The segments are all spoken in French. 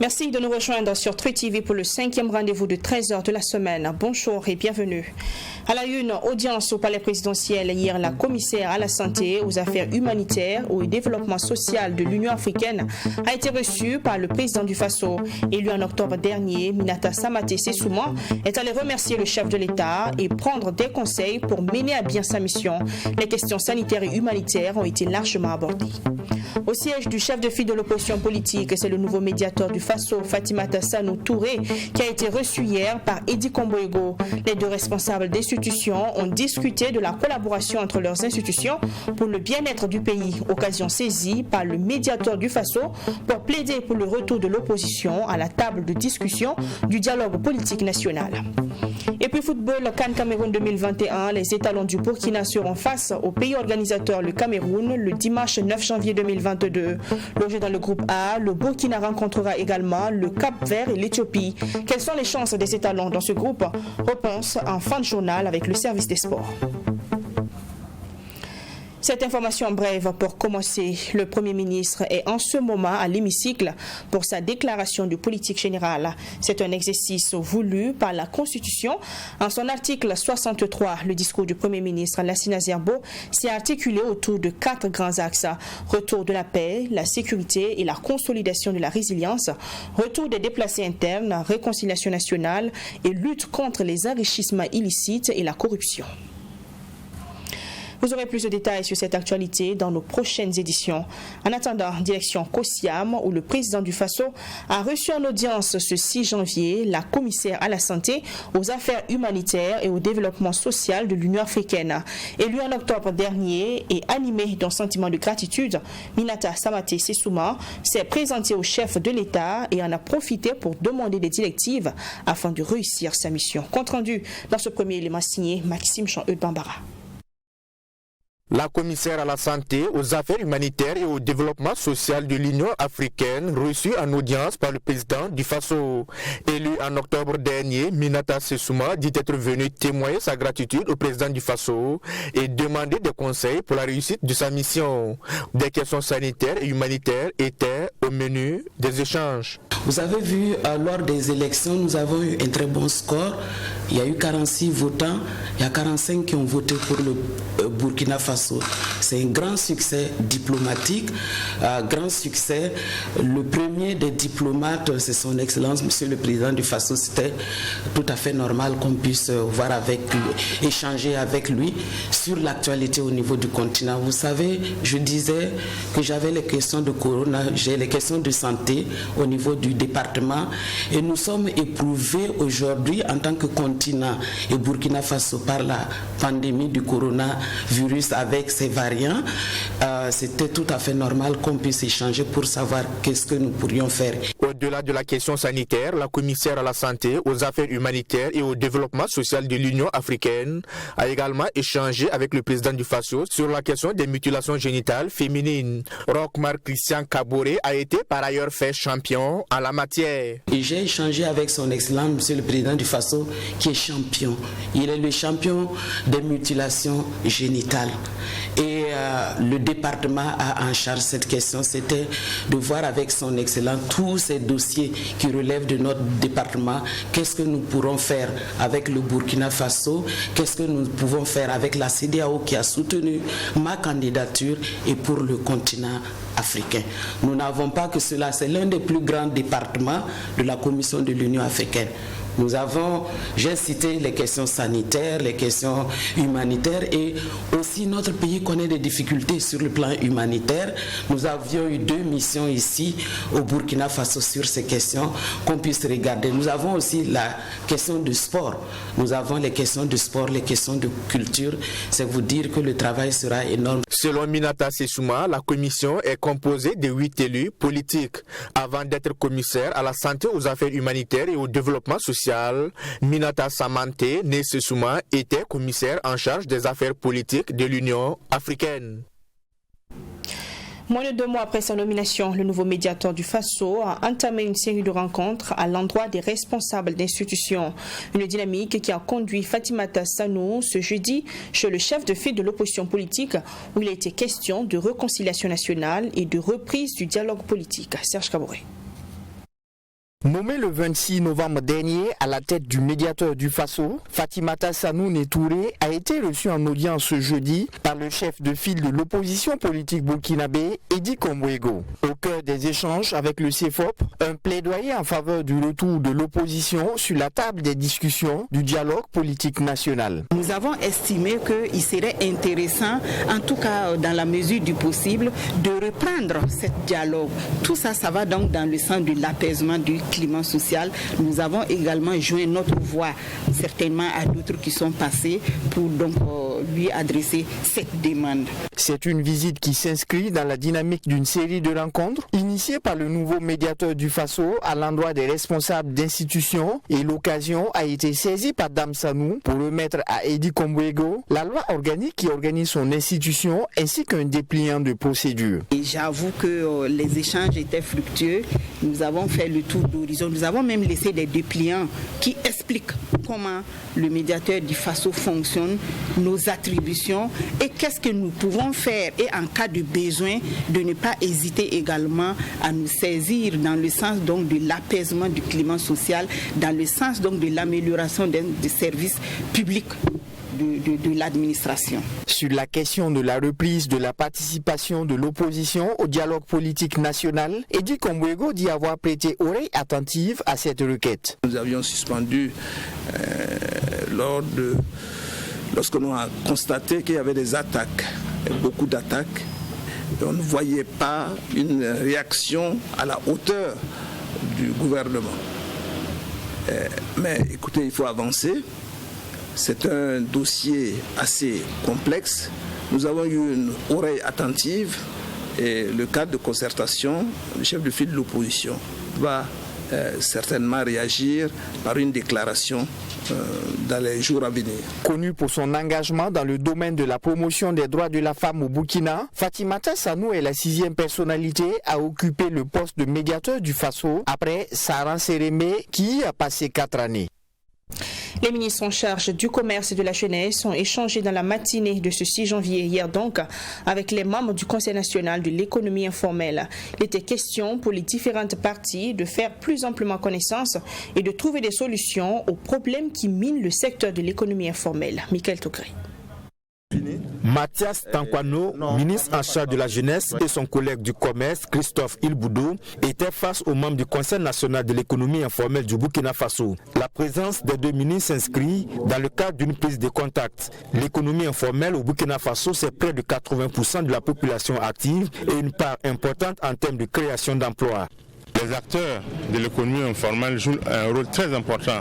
Merci de nous rejoindre sur Tru TV pour le 5e rendez-vous de 13h de la semaine. Bonjour et bienvenue. À la une, audience au palais présidentiel hier, la commissaire à la santé, aux affaires humanitaires et au développement social de l'Union africaine a été reçue par le président du Faso. Élu en octobre dernier, Minata Samaté Sessouma est allé remercier le chef de l'État et prendre des conseils pour mener à bien sa mission. Les questions sanitaires et humanitaires ont été largement abordées. Au siège du chef de file de l'opposition politique, c'est le nouveau médiateur du Faso, Fatimata Sanou Touré, qui a été reçu hier par Edi Komboego. Les deux responsables d'institutions ont discuté de la collaboration entre leurs institutions pour le bien-être du pays, occasion saisie par le médiateur du Faso pour plaider pour le retour de l'opposition à la table de discussion du dialogue politique national. Et puis football, CAN Cameroun 2021, les étalons du Burkina seront face au pays organisateur, le Cameroun, le dimanche 9 janvier 2022. Logé dans le groupe A, le Burkina rencontrera également le Cap-Vert et l'Éthiopie. Quelles sont les chances des étalons dans ce groupe? Réponse en fin de journal avec le service des sports. Cette information brève pour commencer. Le Premier ministre est en ce moment à l'hémicycle pour sa déclaration de politique générale. C'est un exercice voulu par la Constitution. En son article 63, le discours du Premier ministre Lassina Zerbo s'est articulé autour de 4 grands axes. Retour de la paix, la sécurité et la consolidation de la résilience, retour des déplacés internes, réconciliation nationale et lutte contre les enrichissements illicites et la corruption. Vous aurez plus de détails sur cette actualité dans nos prochaines éditions. En attendant, direction Kosiam, où le président du Faso a reçu en audience ce 6 janvier la commissaire à la santé, aux affaires humanitaires et au développement social de l'Union africaine. Élu en octobre dernier et animé d'un sentiment de gratitude, Minata Samaté Sessouma s'est présenté au chef de l'État et en a profité pour demander des directives afin de réussir sa mission. Compte rendu dans ce premier élément signé Maxime Jean-Eudes Bambara. La commissaire à la santé, aux affaires humanitaires et au développement social de l'Union africaine, reçue en audience par le président du Faso. Élu en octobre dernier, Minata Sessouma dit être venu témoigner sa gratitude au président du Faso et demander des conseils pour la réussite de sa mission. Des questions sanitaires et humanitaires étaient au menu des échanges. Vous avez vu, lors des élections, nous avons eu un très bon score. Il y a eu 46 votants, il y a 45 qui ont voté pour le Burkina Faso. C'est un grand succès diplomatique, grand succès. Le premier des diplomates, c'est son Excellence, Monsieur le Président du Faso. C'était tout à fait normal qu'on puisse voir avec lui, échanger avec lui sur l'actualité au niveau du continent. Vous savez, je disais que j'avais les questions de corona, j'ai les questions de santé au niveau du département et nous sommes éprouvés aujourd'hui en tant que continent et Burkina Faso par la pandémie du coronavirus avec ses variants. C'était tout à fait normal qu'on puisse échanger pour savoir qu'est-ce que nous pourrions faire. Au-delà de la question sanitaire, la commissaire à la santé, aux affaires humanitaires et au développement social de l'Union africaine a également échangé avec le président du Faso sur la question des mutilations génitales féminines. Rochmar Christian Kaboré a été par ailleurs fait champion en la matière. Et j'ai échangé avec son Excellence, Monsieur le Président du Faso, qui est champion. Il est le champion des mutilations génitales. Et le département a en charge cette question, c'était de voir avec son Excellence tous ces dossiers qui relèvent de notre département, qu'est-ce que nous pourrons faire avec le Burkina Faso, qu'est-ce que nous pouvons faire avec la CEDEAO qui a soutenu ma candidature et pour le continent africain. Nous n'avons pas que cela, c'est l'un des plus grands départements de la Commission de l'Union africaine. Nous avons, j'ai cité les questions sanitaires, les questions humanitaires et aussi notre pays connaît des difficultés sur le plan humanitaire. Nous avions eu 2 missions ici au Burkina Faso sur ces questions qu'on puisse regarder. Nous avons aussi la question du sport. Nous avons les questions de sport, les questions de culture. C'est vous dire que le travail sera énorme. Selon Minata Sessouma, la commission est composée de 8 élus politiques. Avant d'être commissaire à la santé, aux affaires humanitaires et au développement social, social. Minata Samante Nesesuma était commissaire en charge des affaires politiques de l'Union africaine. Moins de 2 mois après sa nomination, le nouveau médiateur du Faso a entamé une série de rencontres à l'endroit des responsables d'institutions. Une dynamique qui a conduit Fatimata Sanou ce jeudi chez le chef de file de l'opposition politique où il a été question de réconciliation nationale et de reprise du dialogue politique. Serge Kaboré. Nommé le 26 novembre dernier à la tête du médiateur du Faso, Fatimata Sanou Touré a été reçu en audience ce jeudi par le chef de file de l'opposition politique burkinabé, Edi Kombouego. Au cœur des échanges avec le CFOP, un plaidoyer en faveur du retour de l'opposition sur la table des discussions du dialogue politique national. Nous avons estimé qu'il serait intéressant, en tout cas dans la mesure du possible, de reprendre ce dialogue. Tout ça, ça va donc dans le sens de l'apaisement du climat social. Nous avons également joint notre voix certainement à d'autres qui sont passés pour donc lui adresser cette demande. C'est une visite qui s'inscrit dans la dynamique d'une série de rencontres initiées par le nouveau médiateur du Faso à l'endroit des responsables d'institutions, et l'occasion a été saisie par Dame Sanou pour remettre à Edi Kombouego la loi organique qui organise son institution ainsi qu'un dépliant de procédure. Et j'avoue que les échanges étaient fructueux. Nous avons fait le tour d'horizon. Nous avons même laissé des dépliants qui expliquent comment le médiateur du Faso fonctionne, nos attributions et qu'est-ce que nous pouvons faire, et en cas de besoin de ne pas hésiter également à nous saisir dans le sens donc de l'apaisement du climat social, dans le sens donc de l'amélioration des services publics de l'administration. Sur la question de la reprise de la participation de l'opposition au dialogue politique national, Edi Kombouego dit avoir prêté oreille attentive à cette requête. Nous avions suspendu lorsque l'on a constaté qu'il y avait des attaques, beaucoup d'attaques, et on ne voyait pas une réaction à la hauteur du gouvernement. Mais écoutez, il faut avancer. C'est un dossier assez complexe. Nous avons eu une oreille attentive et le cadre de concertation, le chef de file de l'opposition va certainement réagir par une déclaration dans les jours à venir. Connu pour son engagement dans le domaine de la promotion des droits de la femme au Burkina, Fatimata Sanou est la 6e personnalité à occuper le poste de médiateur du Faso après Saran Sérémé qui y a passé 4 années. Les ministres en charge du commerce et de la jeunesse ont échangé dans la matinée de ce 6 janvier, hier donc, avec les membres du Conseil national de l'économie informelle. Il était question pour les différentes parties de faire plus amplement connaissance et de trouver des solutions aux problèmes qui minent le secteur de l'économie informelle. Michael Togré. Mathias Tankwano, ministre en charge de la jeunesse, et son collègue du commerce, Christophe Ilboudou, étaient face aux membres du Conseil national de l'économie informelle du Burkina Faso. La présence des 2 ministres s'inscrit dans le cadre d'une prise de contact. L'économie informelle au Burkina Faso, c'est près de 80% de la population active et une part importante en termes de création d'emplois. Les acteurs de l'économie informelle jouent un rôle très important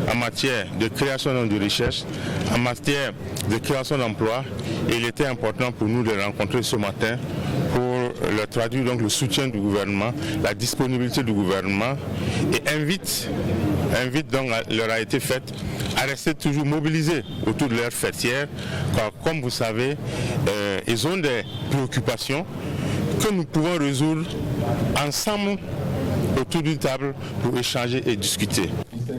en matière de création de richesses, en matière de création d'emplois. Et il était important pour nous de les rencontrer ce matin pour leur traduire donc le soutien du gouvernement, la disponibilité du gouvernement, et invite donc leur a été faite à rester toujours mobilisés autour de leur fêtière, car comme vous savez, ils ont des préoccupations que nous pouvons résoudre ensemble autour d'une table pour échanger et discuter.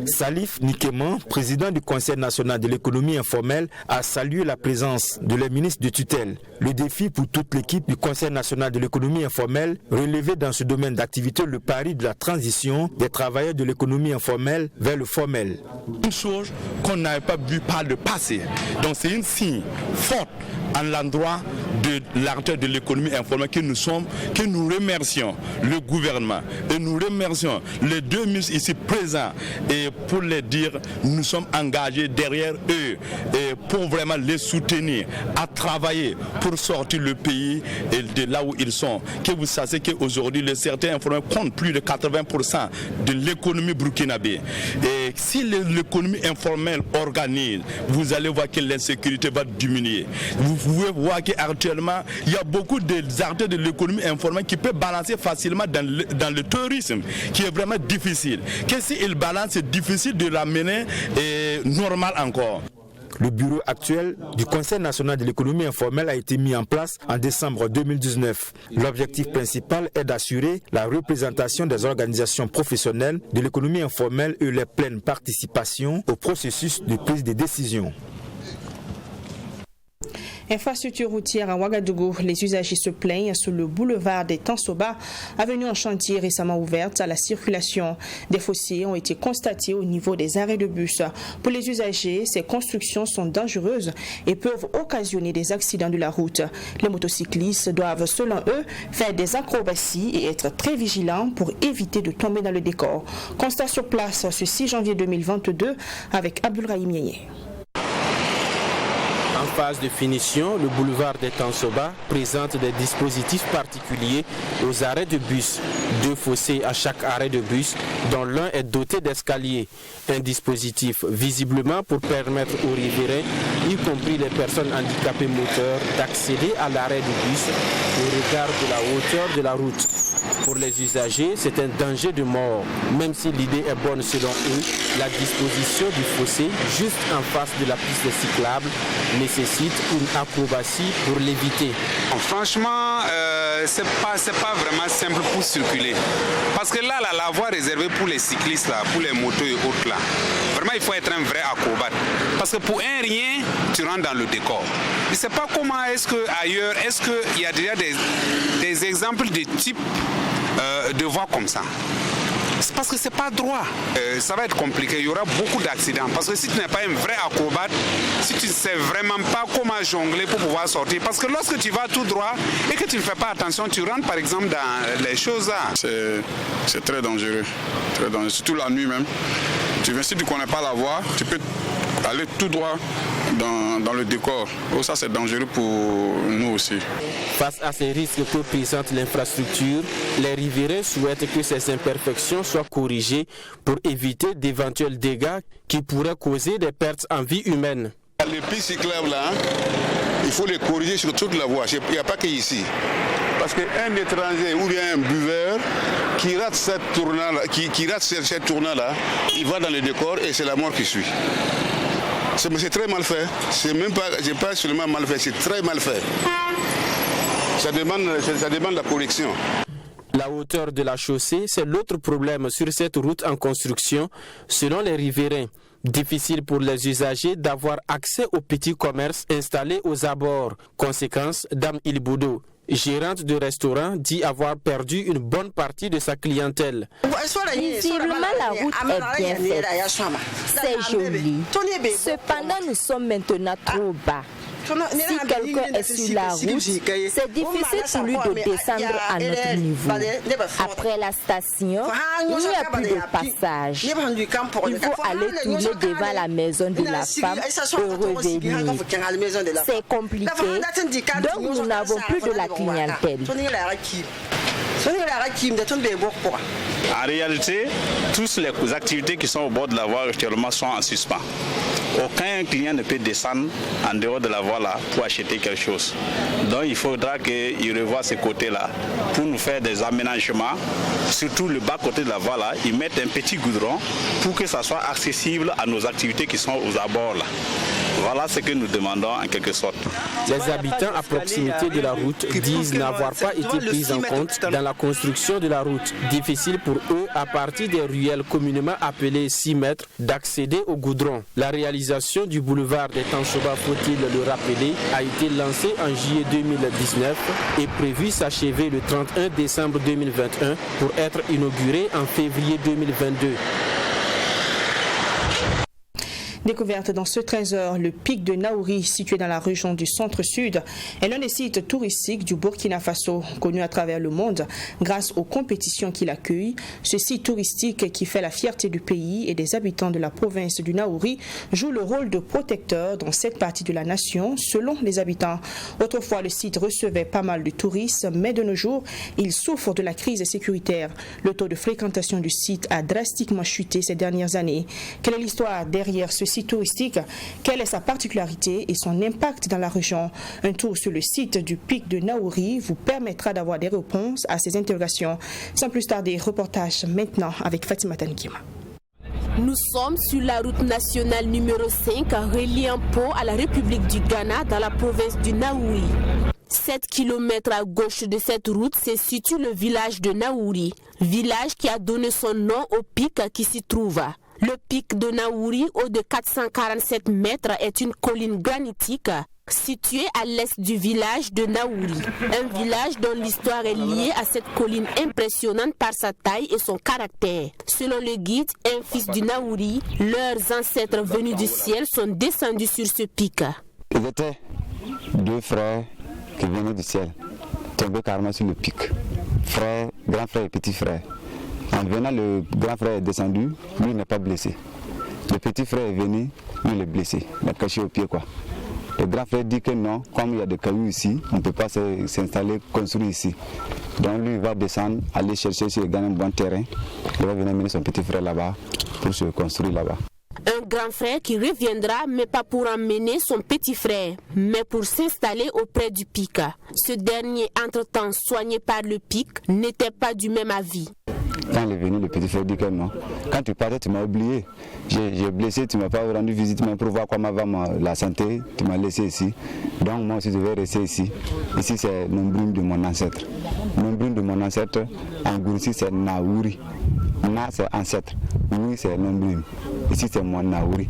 Salif Nikeman, président du Conseil national de l'économie informelle, a salué la présence de les ministres de tutelle. Le défi pour toute l'équipe du Conseil national de l'économie informelle relevait dans ce domaine d'activité le pari de la transition des travailleurs de l'économie informelle vers le formel. Une chose qu'on n'avait pas vu par le passé. Donc c'est une signe forte à l'endroit de l'acteur de l'économie informelle que nous remercions le gouvernement et nous remercions les 2 ministres ici présents, et pour les dire, nous sommes engagés derrière eux et pour vraiment les soutenir à travailler pour sortir le pays de là où ils sont. Que vous sachiez qu'aujourd'hui les secteurs informels comptent plus de 80% de l'économie burkinabé. Et si l'économie informelle organise, vous allez voir que l'insécurité va diminuer. Vous pouvez voir qu'actuellement, il y a beaucoup d'acteurs de l'économie informelle qui peuvent balancer facilement dans le tourisme, qui est vraiment difficile. Que s'ils balancent difficile de l'amener normal encore. Le bureau actuel du Conseil national de l'économie informelle a été mis en place en décembre 2019. L'objectif principal est d'assurer la représentation des organisations professionnelles de l'économie informelle et leur pleine participation au processus de prise de décision. Infrastructure routière à Ouagadougou, les usagers se plaignent sur le boulevard des Tansoba, avenue en chantier récemment ouverte à la circulation. Des fossés ont été constatés au niveau des arrêts de bus. Pour les usagers, ces constructions sont dangereuses et peuvent occasionner des accidents de la route. Les motocyclistes doivent, selon eux, faire des acrobaties et être très vigilants pour éviter de tomber dans le décor. Constat sur place ce 6 janvier 2022 avec Abdulrahim Yéyé. En phase de finition, le boulevard des Tansoba présente des dispositifs particuliers aux arrêts de bus. 2 fossés à chaque arrêt de bus, dont l'un est doté d'escaliers. Un dispositif visiblement pour permettre aux riverains, y compris les personnes handicapées moteurs, d'accéder à l'arrêt du bus au regard de la hauteur de la route. Pour les usagers, c'est un danger de mort. Même si l'idée est bonne selon eux, la disposition du fossé juste en face de la piste cyclable nécessite une acrobatie pour l'éviter. Franchement, c'est pas vraiment simple pour circuler. Parce que là, la voie réservée pour les cyclistes, là, pour les motos et autres, là, vraiment il faut être un vrai acrobate. Parce que pour un rien, tu rentres dans le décor. Je ne sais pas comment est-ce qu'ailleurs, est-ce qu'il y a déjà des exemples de type de voies comme ça. C'est parce que c'est pas droit. Ça va être compliqué, il y aura beaucoup d'accidents. Parce que si tu n'es pas un vrai acrobate, si tu ne sais vraiment pas comment jongler pour pouvoir sortir, parce que lorsque tu vas tout droit et que tu ne fais pas attention, tu rentres par exemple dans les choses là. C'est très dangereux, surtout la nuit même. Si tu ne connais pas la voie, tu peux aller tout droit dans le décor. Oh, ça c'est dangereux pour nous aussi. Face à ces risques que présente l'infrastructure, les riverains souhaitent que ces imperfections soient corrigées pour éviter d'éventuels dégâts qui pourraient causer des pertes en vie humaine. Les pistes cyclables là, il faut les corriger sur toute la voie. Il n'y a pas qu'ici. Parce qu'un étranger ou bien un buveur qui rate cette tournant-là, il va dans le décor et c'est la mort qui suit. C'est très mal fait. C'est pas seulement mal fait, c'est très mal fait. Ça demande la correction. La hauteur de la chaussée, c'est l'autre problème sur cette route en construction, selon les riverains. Difficile pour les usagers d'avoir accès aux petits commerces installés aux abords. Conséquence, Dame Ilboudo, gérante de restaurant, dit avoir perdu une bonne partie de sa clientèle. Visiblement, la route est bien faite. C'est joli. Cependant, nous sommes maintenant trop bas. Si quelqu'un est sur la route, c'est difficile pour lui de descendre à notre niveau. Après la station, il n'y a plus de passage. Il faut aller tourner devant la maison de la femme et revenir. C'est compliqué, donc nous n'avons plus de la clientèle. En réalité, toutes les activités qui sont au bord de la voie actuellement sont en suspens. Aucun client ne peut descendre en dehors de la voie là pour acheter quelque chose. Donc il faudra qu'ils revoient ce côté-là pour nous faire des aménagements, surtout le bas côté de la voie là, ils mettent un petit goudron pour que ça soit accessible à nos activités qui sont aux abords là. Voilà ce que nous demandons en quelque sorte. Les habitants à proximité de la route disent n'avoir pas été pris en compte dans la construction de la route. Difficile pour eux, à partir des ruelles communément appelées 6 mètres, d'accéder au goudron. La réalisation du boulevard des Tansoba, faut-il le rappeler, a été lancée en juillet 2019 et prévu s'achever le 31 décembre 2021 pour être inauguré en février 2022. Découverte dans ce trésor, le pic de Naouri, situé dans la région du centre-sud, est l'un des sites touristiques du Burkina Faso, connu à travers le monde grâce aux compétitions qu'il accueille. Ce site touristique qui fait la fierté du pays et des habitants de la province du Naouri joue le rôle de protecteur dans cette partie de la nation, selon les habitants. Autrefois, le site recevait pas mal de touristes, mais de nos jours, il souffre de la crise sécuritaire. Le taux de fréquentation du site a drastiquement chuté ces dernières années. Quelle est l'histoire derrière ce site touristique? Quelle est sa particularité et son impact dans la région? Un tour sur le site du pic de Naouri vous permettra d'avoir des réponses à ces interrogations. Sans plus tarder, reportage maintenant avec Fatima Tankima. Nous sommes sur la route nationale numéro 5 reliant Pau à la République du Ghana dans la province du Naouri. 7 km à gauche de cette route se situe le village de Naouri, village qui a donné son nom au pic qui s'y trouve. Le pic de Naouri, haut de 447 mètres, est une colline granitique située à l'est du village de Naouri. Un village dont l'histoire est liée à cette colline impressionnante par sa taille et son caractère. Selon le guide, un fils du Naouri, leurs ancêtres venus du ciel sont descendus sur ce pic. Ils étaient 2 frères qui venaient du ciel, tombés carrément sur le pic. Frère, grand frère et petit frère. En venant, le grand frère est descendu, lui n'est pas blessé. Le petit frère est venu, lui il est blessé, il est caché au pied quoi. Le grand frère dit que non, comme il y a des cailloux ici, on ne peut pas s'installer, construire ici. Donc lui il va descendre, aller chercher s'il gagne un bon terrain. Il va venir mener son petit frère là-bas pour se construire là-bas. Un grand frère qui reviendra, mais pas pour emmener son petit frère, mais pour s'installer auprès du pic. Ce dernier, entre-temps soigné par le pic, n'était pas du même avis. Quand il est venu, le petit frère dit que non. Quand tu partais, tu m'as oublié. J'ai blessé, tu ne m'as pas rendu visite, mais pour voir comment va la santé, tu m'as laissé ici. Donc moi aussi, je vais rester ici. Ici, c'est l'ombrine de mon ancêtre. L'ombrine de mon ancêtre, en Goursi, c'est Naouri. Na, c'est ancêtre. Oui, c'est l'ombrine. Ici, c'est mon Naouri.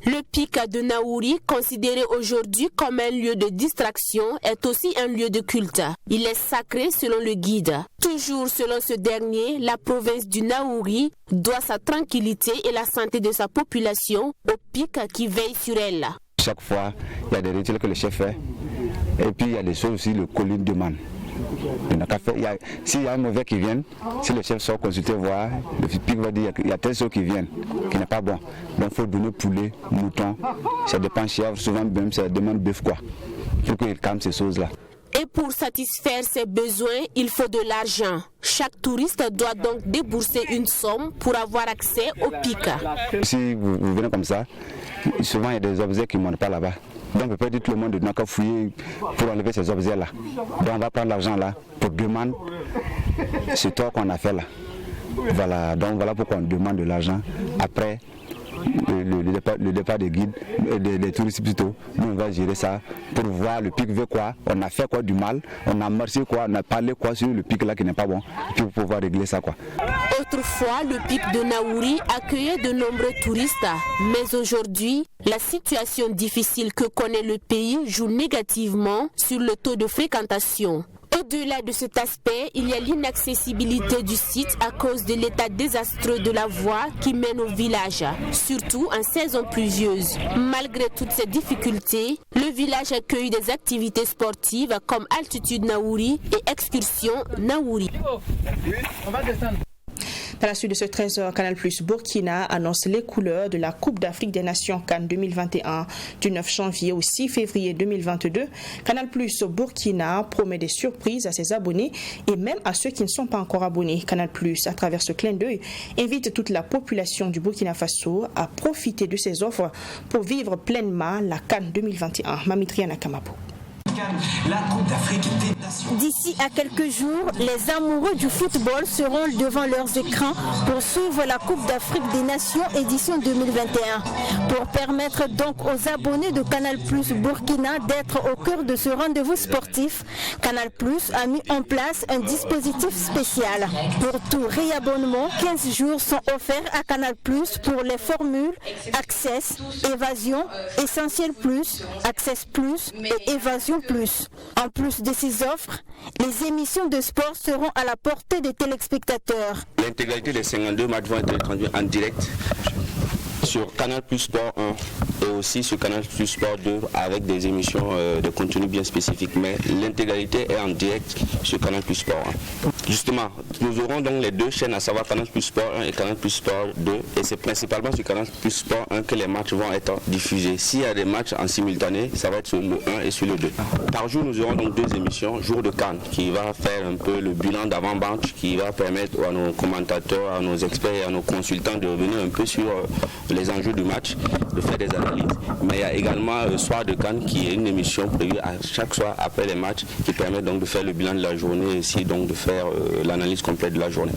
Le pic de Naouri, considéré aujourd'hui comme un lieu de distraction, est aussi un lieu de culte. Il est sacré selon le guide. Toujours selon ce dernier, la province du Naouri doit sa tranquillité et la santé de sa population au pic qui veille sur elle. Chaque fois, il y a des rituels que le chef fait. Et puis, il y a des choses aussi, le colline demande. S'il y a un mauvais qui vient, si le chef sort consulter, voir, le pic va dire qu'il y a telle chose qui vient, qui n'est pas bon. Donc il faut donner poulet, mouton, ça dépend chèvre, souvent même ça demande bœuf quoi, pour qu'il calme ces choses-là. Et pour satisfaire ses besoins, il faut de l'argent. Chaque touriste doit donc débourser une somme pour avoir accès au pic. Si vous venez comme ça, souvent il y a des objets qui ne montent pas là-bas. Donc on peut pas dire tout le monde n'a qu'à fouiller pour enlever ces objets-là. Donc on va prendre l'argent là pour demander ce tort qu'on a fait là. Voilà, donc voilà pourquoi on demande de l'argent. Après le départ des guides, des touristes plutôt, nous on va gérer ça pour voir le pic veut quoi, on a fait quoi du mal, on a marché quoi, on a parlé quoi sur le pic là qui n'est pas bon, et puis pour pouvoir régler ça quoi. Autrefois, le pic de Naouri accueillait de nombreux touristes, mais aujourd'hui, la situation difficile que connaît le pays joue négativement sur le taux de fréquentation. Au-delà de cet aspect, il y a l'inaccessibilité du site à cause de l'état désastreux de la voie qui mène au village, surtout en saison pluvieuse. Malgré toutes ces difficultés, le village accueille des activités sportives comme Altitude Naouri et Excursion Naouri. À la suite de ce 13h, Canal Plus Burkina annonce les couleurs de la Coupe d'Afrique des Nations Cannes 2021 du 9 janvier au 6 février 2022. Canal Plus Burkina promet des surprises à ses abonnés et même à ceux qui ne sont pas encore abonnés. Canal Plus, à travers ce clin d'œil, invite toute la population du Burkina Faso à profiter de ces offres pour vivre pleinement la Cannes 2021. Mamitriana Kamabo. La Coupe d'Afrique des Nations. D'ici à quelques jours, les amoureux du football seront devant leurs écrans pour suivre la Coupe d'Afrique des Nations édition 2021. Pour permettre donc aux abonnés de Canal Plus Burkina d'être au cœur de ce rendez-vous sportif, Canal Plus a mis en place un dispositif spécial. Pour tout réabonnement, 15 jours sont offerts à Canal Plus pour les formules Access, Évasion, Essentiel Plus, Access Plus et Évasion Plus. En plus de ces offres, les émissions de sport seront à la portée des téléspectateurs. L'intégralité des 52 matchs vont être traduits en direct sur Canal Plus Sport 1 et aussi sur Canal Plus Sport 2 avec des émissions de contenu bien spécifiques, mais l'intégralité est en direct sur Canal Plus Sport 1. Justement, nous aurons donc les deux chaînes, à savoir Canal Plus Sport 1 et Canal Plus Sport 2, et c'est principalement sur Canal Plus Sport 1 que les matchs vont être diffusés. S'il y a des matchs en simultané, ça va être sur le 1 et sur le 2. Par jour, nous aurons donc deux émissions, Jour de Cannes, qui va faire un peu le bilan d'avant-match, qui va permettre à nos commentateurs, à nos experts et à nos consultants de revenir un peu sur les enjeux du match, de faire des analyses. Mais il y a également Soir de Cannes, qui est une émission prévue à chaque soir après les matchs, qui permet donc de faire le bilan de la journée et aussi donc de faire l'analyse complète de la journée.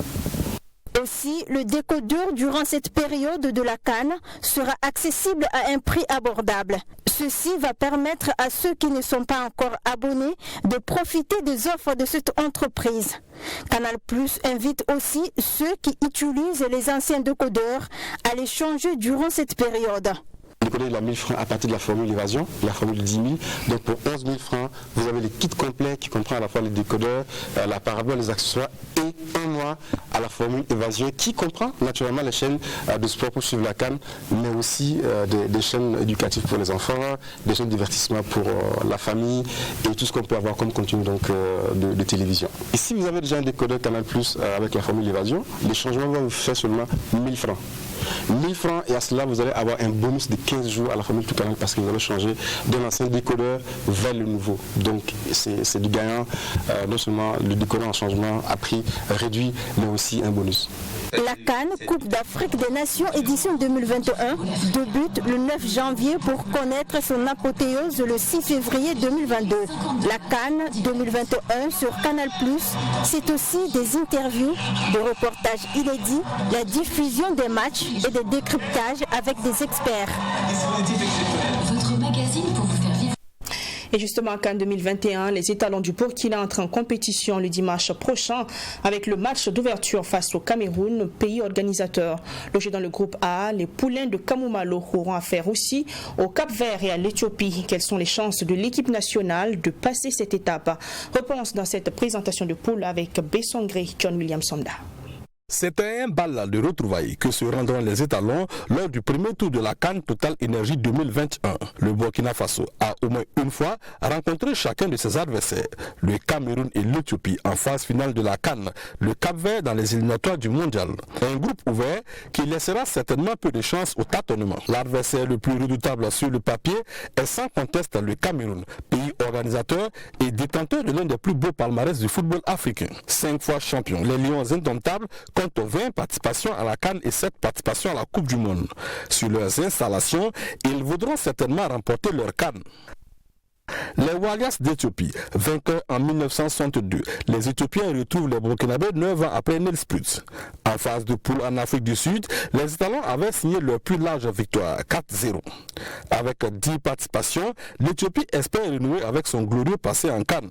Aussi, le décodeur durant cette période de la CAN sera accessible à un prix abordable. Ceci va permettre à ceux qui ne sont pas encore abonnés de profiter des offres de cette entreprise. Canal+ invite aussi ceux qui utilisent les anciens décodeurs à les changer durant cette période. Décoder la 1000 francs à partir de la formule évasion, la formule 10 000. Donc pour 11 000 francs, vous avez le kit complet qui comprend à la fois les décodeurs, la parabole, les accessoires et un mois à la formule évasion qui comprend naturellement les chaînes de sport pour suivre la CAN, mais aussi des chaînes éducatives pour les enfants, des chaînes de divertissement pour la famille et tout ce qu'on peut avoir comme contenu donc, de télévision. Et si vous avez déjà un décodeur Canal+ avec la formule évasion, les changements vont vous faire seulement 1000 francs. 1000 francs et à cela vous allez avoir un bonus de 15 jours à la formule tout canal parce que vous allez changer de l'ancien décodeur vers le nouveau. Donc c'est du gagnant, non seulement le décodeur en changement à prix réduit mais aussi un bonus. La CAN, Coupe d'Afrique des Nations édition 2021, débute le 9 janvier pour connaître son apothéose le 6 février 2022. La CAN 2021 sur Canal+, c'est aussi des interviews, des reportages inédits, la diffusion des matchs et des décryptages avec des experts. Votre magazine pour vous faire vivre. Et justement, en CAN 2021, les étalons du Burkina entrent en compétition le dimanche prochain avec le match d'ouverture face au Cameroun, pays organisateur. Logés dans le groupe A, les poulains de Kamoumalo auront affaire aussi au Cap-Vert et à l'Éthiopie. Quelles sont les chances de l'équipe nationale de passer cette étape? Réponse dans cette présentation de poule avec Bessongré, John William Sonda. C'est un bal de retrouvailles que se rendront les étalons lors du premier tour de la CAN Total Énergie 2021. Le Burkina Faso a au moins une fois rencontré chacun de ses adversaires, le Cameroun et l'Éthiopie en phase finale de la CAN, le Cap-Vert dans les éliminatoires du mondial. Un groupe ouvert qui laissera certainement peu de chance au tâtonnement. L'adversaire le plus redoutable sur le papier est sans conteste le Cameroun, pays organisateur et détenteur de l'un des plus beaux palmarès du football africain. 5 fois champion, les Lions indomptables comptent 20 participations à la CAN et 7 participations à la Coupe du Monde. Sur leurs installations, ils voudront certainement remporter leur CAN. Les Walias d'Éthiopie, vainqueurs en 1962, les Éthiopiens retrouvent les Burkinabés 9 ans après Nils Putz. En phase de poule en Afrique du Sud, les étalons avaient signé leur plus large victoire, 4-0. Avec 10 participations, l'Éthiopie espère renouer avec son glorieux passé en CAN.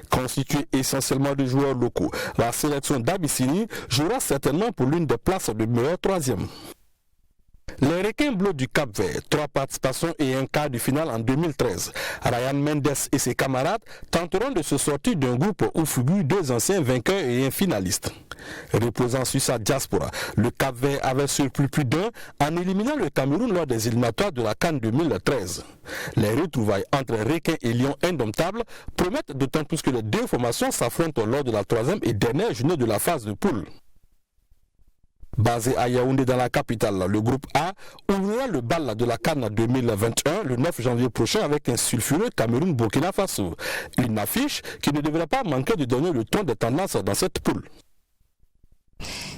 Constituée essentiellement de joueurs locaux, la sélection d'Abyssinie jouera certainement pour l'une des places de meilleur troisième. Les requins bleus du Cap-Vert, 3 participations et un quart de finale en 2013. Ryan Mendes et ses camarades tenteront de se sortir d'un groupe où figurent 2 anciens vainqueurs et un finaliste. Reposant sur sa diaspora, le Cap-Vert avait surpris plus d'un en éliminant le Cameroun lors des éliminatoires de la CAN 2013. Les retrouvailles entre requins et lions indomptables promettent d'autant plus que les 2 formations s'affrontent lors de la 3e et dernière journée de la phase de poule. Basé à Yaoundé dans la capitale, le groupe A ouvrira le bal de la CAN 2021 le 9 janvier prochain avec un sulfureux Cameroun-Burkina Faso. Une affiche qui ne devrait pas manquer de donner le ton des tendances dans cette poule.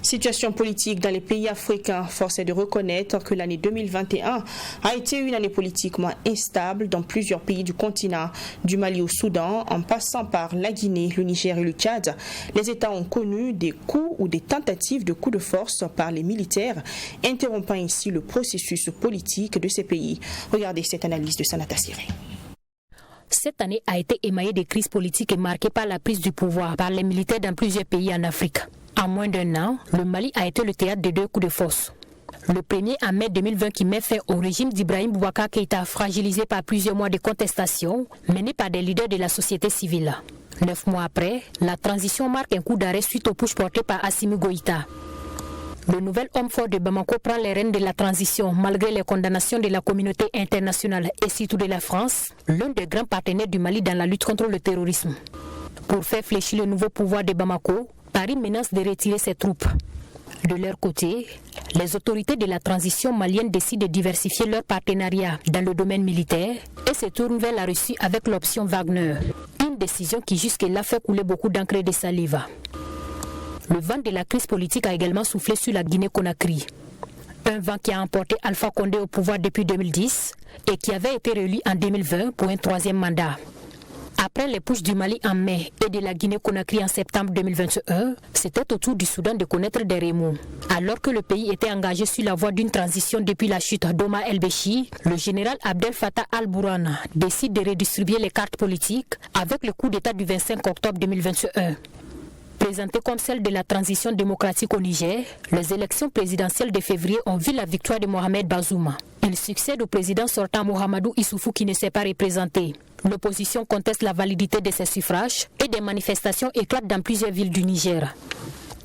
Situation politique dans les pays africains. Force est de reconnaître que l'année 2021 a été une année politiquement instable dans plusieurs pays du continent, du Mali au Soudan, en passant par la Guinée, le Niger et le Tchad. Les États ont connu des coups ou des tentatives de coups de force par les militaires, interrompant ainsi le processus politique de ces pays. Regardez cette analyse de Sanata Siré. Cette année a été émaillée de crises politiques et marquée par la prise du pouvoir par les militaires dans plusieurs pays en Afrique. En moins d'un an, le Mali a été le théâtre de 2 coups de force. Le premier en mai 2020 qui met fin au régime d'Ibrahim Boubacar Keïta, fragilisé par plusieurs mois de contestation menés par des leaders de la société civile. 9 mois après, la transition marque un coup d'arrêt suite au push porté par Assimi Goïta. Le nouvel homme fort de Bamako prend les rênes de la transition malgré les condamnations de la communauté internationale et surtout de la France, l'un des grands partenaires du Mali dans la lutte contre le terrorisme. Pour faire fléchir le nouveau pouvoir de Bamako, Paris menace de retirer ses troupes. De leur côté, les autorités de la transition malienne décident de diversifier leur partenariat dans le domaine militaire et se tournent vers la Russie avec l'option Wagner. Une décision qui jusque-là fait couler beaucoup d'encre et de salive. Le vent de la crise politique a également soufflé sur la Guinée-Conakry. Un vent qui a emporté Alpha Condé au pouvoir depuis 2010 et qui avait été réélu en 2020 pour un 3e mandat. Après les pushs du Mali en mai et de la Guinée-Conakry en septembre 2021, c'était au tour du Soudan de connaître des remous. Alors que le pays était engagé sur la voie d'une transition depuis la chute d'Omar el-Béchir, le général Abdel Fattah al-Burhan décide de redistribuer les cartes politiques avec le coup d'État du 25 octobre 2021. Présentées comme celle de la transition démocratique au Niger, les élections présidentielles de février ont vu la victoire de Mohamed Bazoum. Il succède au président sortant Mohamedou Issoufou qui ne s'est pas représenté. L'opposition conteste la validité de ces suffrages et des manifestations éclatent dans plusieurs villes du Niger.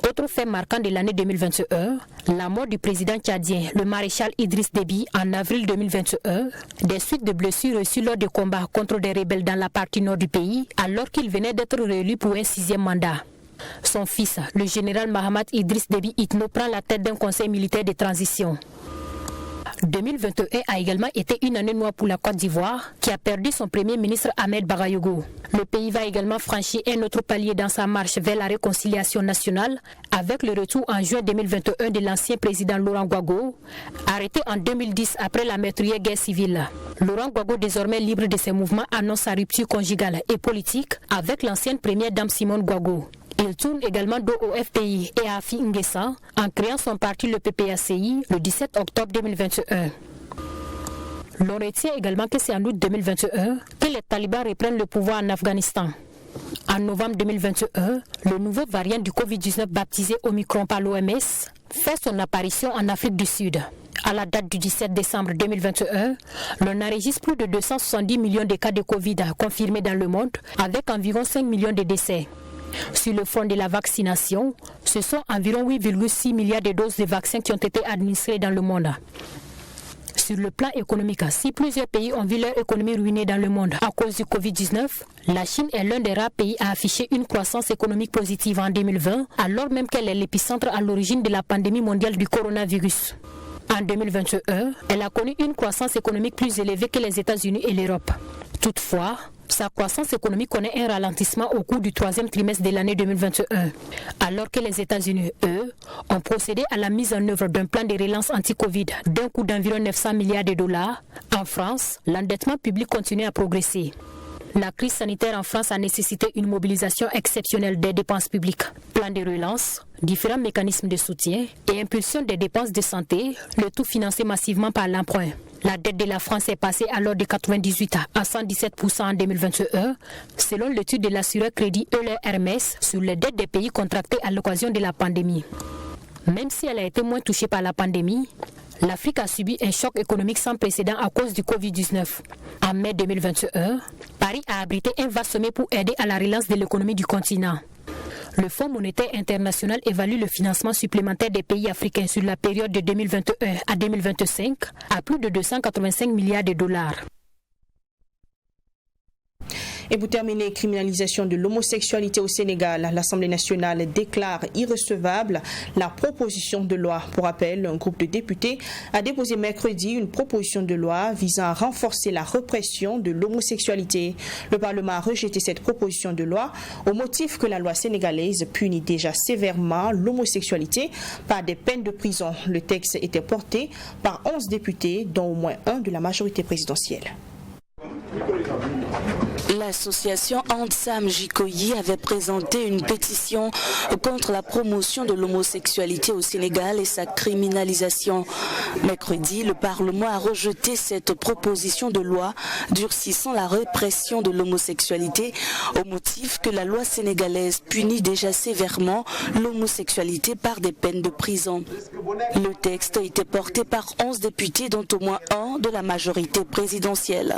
Autre fait marquant de l'année 2021, la mort du président tchadien, le maréchal Idriss Déby, en avril 2021, des suites de blessures reçues lors de combats contre des rebelles dans la partie nord du pays, alors qu'il venait d'être réélu pour un 6e mandat. Son fils, le général Mahamat Idriss Déby Itno, prend la tête d'un conseil militaire de transition. 2021 a également été une année noire pour la Côte d'Ivoire, qui a perdu son premier ministre Ahmed Bagayogo. Le pays va également franchir un autre palier dans sa marche vers la réconciliation nationale, avec le retour en juin 2021 de l'ancien président Laurent Gbagbo, arrêté en 2010 après la meurtrière guerre civile. Laurent Gbagbo, désormais libre de ses mouvements, annonce sa rupture conjugale et politique avec l'ancienne première dame Simone Gbagbo. Il tourne également dos au FPI et à Afi Nguessa en créant son parti le PPACI le 17 octobre 2021. L'on retient également que c'est en août 2021 que les talibans reprennent le pouvoir en Afghanistan. En novembre 2021, le nouveau variant du Covid-19 baptisé Omicron par l'OMS fait son apparition en Afrique du Sud. À la date du 17 décembre 2021, l'on enregistre plus de 270 millions de cas de Covid confirmés dans le monde, avec environ 5 millions de décès. Sur le front de la vaccination, ce sont environ 8,6 milliards de doses de vaccins qui ont été administrées dans le monde. Sur le plan économique, si plusieurs pays ont vu leur économie ruinée dans le monde à cause du Covid-19, la Chine est l'un des rares pays à afficher une croissance économique positive en 2020, alors même qu'elle est l'épicentre à l'origine de la pandémie mondiale du coronavirus. En 2021, elle a connu une croissance économique plus élevée que les États-Unis et l'Europe. Toutefois, sa croissance économique connaît un ralentissement au cours du 3e trimestre de l'année 2021, alors que les États-Unis, eux, ont procédé à la mise en œuvre d'un plan de relance anti-Covid d'un coût d'environ 900 milliards de dollars. En France, l'endettement public continue à progresser. La crise sanitaire en France a nécessité une mobilisation exceptionnelle des dépenses publiques. Plan de relance, différents mécanismes de soutien et impulsion des dépenses de santé, le tout financé massivement par l'emprunt. La dette de la France est passée alors de 98 à 117% en 2021, selon l'étude de l'assureur crédit Euler Hermès sur les dettes des pays contractées à l'occasion de la pandémie. Même si elle a été moins touchée par la pandémie, l'Afrique a subi un choc économique sans précédent à cause du Covid-19. En mai 2021, Paris a abrité un vaste sommet pour aider à la relance de l'économie du continent. Le Fonds monétaire international évalue le financement supplémentaire des pays africains sur la période de 2021 à 2025 à plus de 285 milliards de dollars. Et pour terminer, criminalisation de l'homosexualité au Sénégal, l'Assemblée nationale déclare irrecevable la proposition de loi. Pour rappel, un groupe de députés a déposé mercredi une proposition de loi visant à renforcer la répression de l'homosexualité. Le Parlement a rejeté cette proposition de loi au motif que la loi sénégalaise punit déjà sévèrement l'homosexualité par des peines de prison. Le texte était porté par 11 députés, dont au moins un de la majorité présidentielle. L'association Ansam Jikoyi avait présenté une pétition contre la promotion de l'homosexualité au Sénégal et sa criminalisation. Mercredi, le Parlement a rejeté cette proposition de loi durcissant la répression de l'homosexualité au motif que la loi sénégalaise punit déjà sévèrement l'homosexualité par des peines de prison. Le texte a été porté par 11 députés, dont au moins un de la majorité présidentielle.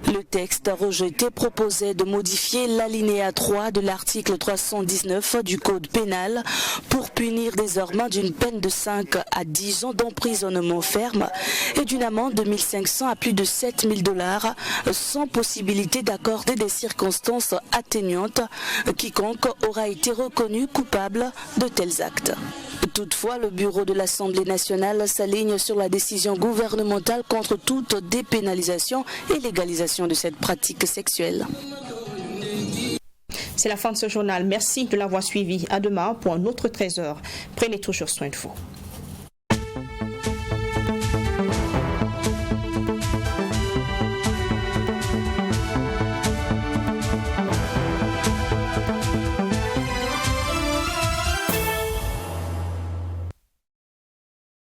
Le texte rejeté proposait de modifier l'alinéa 3 de l'article 319 du Code pénal pour punir désormais d'une peine de 5 à 10 ans d'emprisonnement ferme et d'une amende de 1 500 à plus de 7 000 $ sans possibilité d'accorder des circonstances atténuantes quiconque aura été reconnu coupable de tels actes. Toutefois, le bureau de l'Assemblée nationale s'aligne sur la décision gouvernementale contre toute dépénalisation et légalisation de cette pratique sexuelle. C'est la fin de ce journal. Merci de l'avoir suivi. À demain pour un autre 13h. Prenez toujours soin de vous.